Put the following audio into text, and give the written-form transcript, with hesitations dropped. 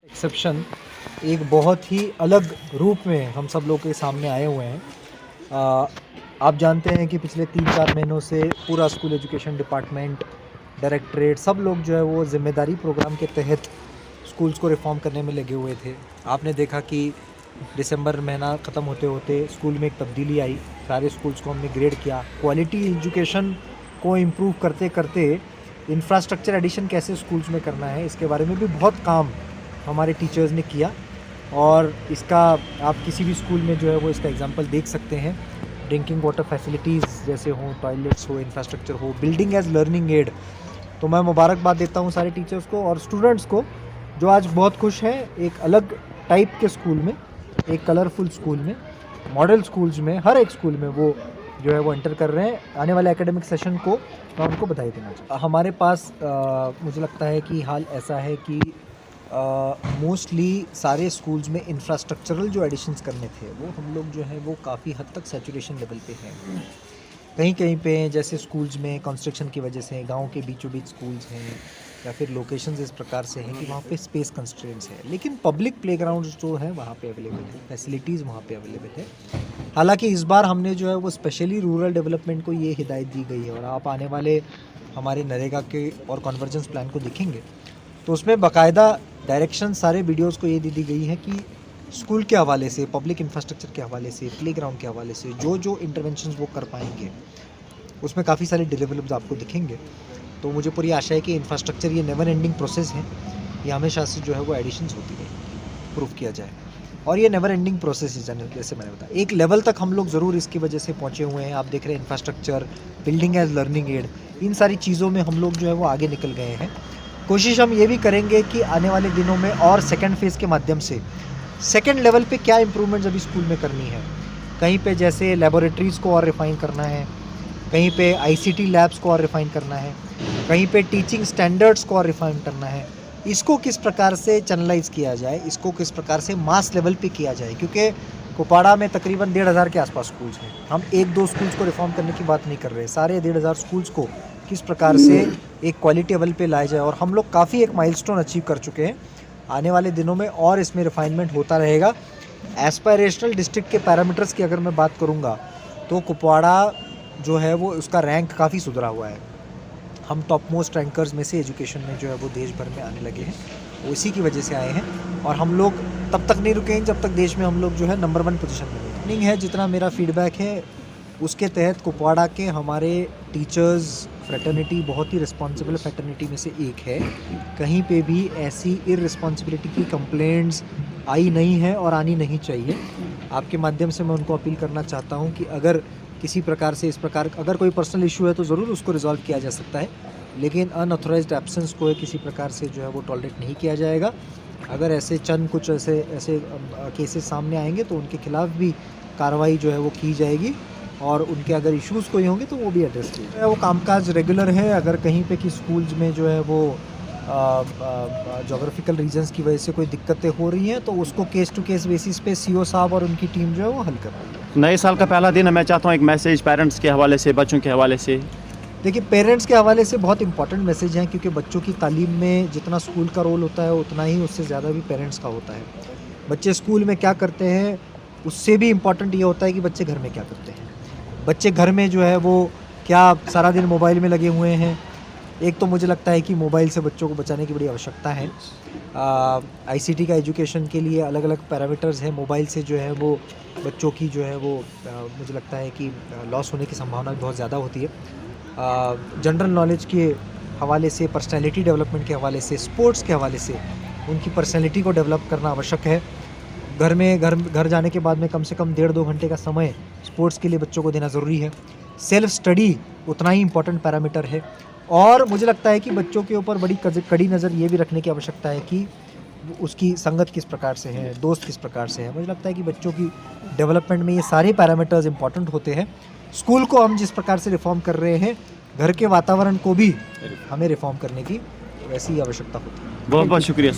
Exception एक बहुत ही अलग रूप में हम सब लोग के सामने आए हुए हैं। आप जानते हैं कि पिछले 3-4 महीनों से पूरा स्कूल एजुकेशन डिपार्टमेंट, डायरेक्टरेट सब लोग जो है वो ज़िम्मेदारी प्रोग्राम के तहत स्कूल्स को रिफ़ॉर्म करने में लगे हुए थे। आपने देखा कि दिसंबर महीना ख़त्म होते होते स्कूल में एक तब्दीली आई। सारे स्कूल्स को हमने ग्रेड किया। क्वालिटी एजुकेशन को इम्प्रूव करते करते इंफ्रास्ट्रक्चर एडिशन कैसे स्कूल्स में करना है, इसके बारे में भी बहुत काम हमारे टीचर्स ने किया। और इसका आप किसी भी स्कूल में जो है वो इसका एग्जांपल देख सकते हैं। ड्रिंकिंग वाटर फैसिलिटीज़ जैसे हों, टॉयलेट्स हो, इंफ्रास्ट्रक्चर हो, बिल्डिंग एज लर्निंग एड। तो मैं मुबारकबाद देता हूँ सारे टीचर्स को और स्टूडेंट्स को जो आज बहुत खुश हैं एक अलग टाइप के स्कूल में, एक कलरफुल स्कूल में, मॉडल स्कूल्स में, हर एक स्कूल में वो जो है वो एंटर कर रहे हैं। आने वाले एकेडमिक सेशन को मैं उनको बधाई देना चाहता हूँ। हमारे पास मुझे लगता है कि हाल ऐसा है कि मोस्टली सारे स्कूल्स में इंफ्रास्ट्रक्चरल जो एडिशंस करने थे वो हम लोग जो है वो काफ़ी हद तक सैचुरेशन लेवल पे हैं। कहीं कहीं पे जैसे स्कूल्स में कंस्ट्रक्शन की वजह से गांव के बीचों बीच स्कूल्स हैं या फिर लोकेशंस इस प्रकार से हैं कि वहाँ पे स्पेस कंस्ट्रेंट्स है, लेकिन पब्लिक प्लेग्राउंड्स जो है वहाँ पे अवेलेबल है, फैसिलिटीज़ वहाँ पे अवेलेबल है। हालांकि इस बार हमने जो है वो स्पेशली रूरल डेवलपमेंट को ये हिदायत दी गई है और आप आने वाले हमारे नरेगा के और कन्वर्जेंस प्लान को देखेंगे तो उसमें बाकायदा डायरेक्शन सारे वीडियोस को ये दी गई है कि स्कूल के हवाले से, पब्लिक इंफ्रास्ट्रक्चर के हवाले से, प्लेग्राउंड के हवाले से जो जो इंटरवेंशंस वो कर पाएंगे उसमें काफ़ी सारे डिलीवरेबल्स आपको दिखेंगे। तो मुझे पूरी आशा है कि इंफ्रास्ट्रक्चर ये नेवर एंडिंग प्रोसेस है, ये हमेशा से जो है वो एडिशंस होती रहेगी, प्रूव किया जाए। और ये नेवर एंडिंग प्रोसेस है, जैसे मैंने बताया एक लेवल तक हम लोग ज़रूर इसकी वजह से पहुँचे हुए हैं। आप देख रहे हैं infrastructure, building as learning aid, इन सारी चीज़ों में हम लोग जो है वो आगे निकल गए हैं। कोशिश हम ये भी करेंगे कि आने वाले दिनों में और सेकंड फेज़ के माध्यम से सेकंड लेवल पे क्या इंप्रूवमेंट्स अभी स्कूल में करनी है। कहीं पे जैसे लेबोरेटरीज़ को और रिफ़ाइन करना है, कहीं पे आईसीटी लैब्स को और रिफ़ाइन करना है, कहीं पे टीचिंग स्टैंडर्ड्स को और रिफ़ाइन करना है। इसको किस प्रकार से चैनलाइज़ किया जाए, इसको किस प्रकार से मास लेवल पे किया जाए, क्योंकि कुपवाड़ा में तकरीबन 1,500 के आसपास स्कूल्स हैं। हम 1-2 स्कूल्स को रिफ़ॉर्म करने की बात नहीं कर रहे, सारे 1,500 स्कूल्स को किस प्रकार से एक क्वालिटी लेवल पे लाया जाए। और हम लोग काफ़ी एक माइलस्टोन अचीव कर चुके हैं। आने वाले दिनों में और इसमें रिफाइनमेंट होता रहेगा। एस्पायरेशनल डिस्ट्रिक्ट के पैरामीटर्स की अगर मैं बात करूँगा तो कुपवाड़ा जो है वो उसका रैंक काफ़ी सुधरा हुआ है। हम टॉप मोस्ट रैंकर्स में से एजुकेशन में जो है वो देश भर में आने लगे हैं, वो इसी की वजह से आए हैं। और हम लोग तब तक नहीं रुकेंगे जब तक देश में हम लोग जो है नंबर 1 पोजीशन में नहीं है। जितना मेरा फीडबैक है उसके तहत कुपवाड़ा के हमारे टीचर्स फ्रेटर्निटी बहुत ही रिस्पॉन्सिबल फ्रेटर्निटी में से एक है। कहीं पे भी ऐसी इररिस्पॉन्सिबिलिटी की कंप्लेंट्स आई नहीं है और आनी नहीं चाहिए। आपके माध्यम से मैं उनको अपील करना चाहता हूँ कि अगर किसी प्रकार से इस प्रकार अगर कोई पर्सनल इशू है तो ज़रूर उसको रिजॉल्व किया जा सकता है, लेकिन अनऑथोराइज्ड एब्सेंस को किसी प्रकार से जो है वो टॉलरेट नहीं किया जाएगा। अगर ऐसे चंद कुछ ऐसे केसेस सामने आएंगे तो उनके खिलाफ भी कार्रवाई जो है वो की जाएगी और उनके अगर इश्यूज़ कोई होंगे तो वो भी एड्रेस किए जाए। वो कामकाज रेगुलर है। अगर कहीं पे कि स्कूल्स में जो है वो जोग्राफिकल रीजन्स की वजह से कोई दिक्कतें हो रही हैं तो उसको केस टू केस बेसिस पे सीओ साहब और उनकी टीम जो है वो हल कर रही है। नए साल का पहला दिन है, मैं चाहता हूँ एक मैसेज पेरेंट्स के हवाले से, बच्चों के हवाले से। देखिए, पेरेंट्स के हवाले से बहुत इंपॉर्टेंट मैसेज हैं, क्योंकि बच्चों की तालीम में जितना स्कूल का रोल होता है उतना ही उससे ज़्यादा भी पेरेंट्स का होता है। बच्चे स्कूल में क्या करते हैं उससे भी इम्पॉर्टेंट ये होता है कि बच्चे घर में क्या करते हैं। बच्चे घर में जो है वो क्या सारा दिन मोबाइल में लगे हुए हैं। एक तो मुझे लगता है कि मोबाइल से बच्चों को बचाने की बड़ी आवश्यकता है। आईसीटी का एजुकेशन के लिए अलग अलग पैरामीटर्स हैं। मोबाइल से जो है वो बच्चों की जो है वो मुझे लगता है कि लॉस होने की संभावना बहुत ज़्यादा होती है। जनरल नॉलेज के हवाले से, पर्सनैलिटी डेवलपमेंट के हवाले से, स्पोर्ट्स के हवाले से उनकी पर्सनैलिटी को डेवलप करना आवश्यक है। घर जाने के बाद में कम से कम 1.5-2 घंटे का समय स्पोर्ट्स के लिए बच्चों को देना ज़रूरी है। सेल्फ स्टडी उतना ही इम्पोर्टेंट पैरामीटर है। और मुझे लगता है कि बच्चों के ऊपर बड़ी कड़ी नज़र ये भी रखने की आवश्यकता है कि उसकी संगत किस प्रकार से है, दोस्त किस प्रकार से है। मुझे लगता है कि बच्चों की डेवलपमेंट में ये सारे पैरामीटर्स इंपॉर्टेंट होते हैं। स्कूल को हम जिस प्रकार से रिफॉर्म कर रहे हैं, घर के वातावरण को भी हमें रिफॉर्म करने की वैसी आवश्यकता होती है। बहुत बहुत शुक्रिया।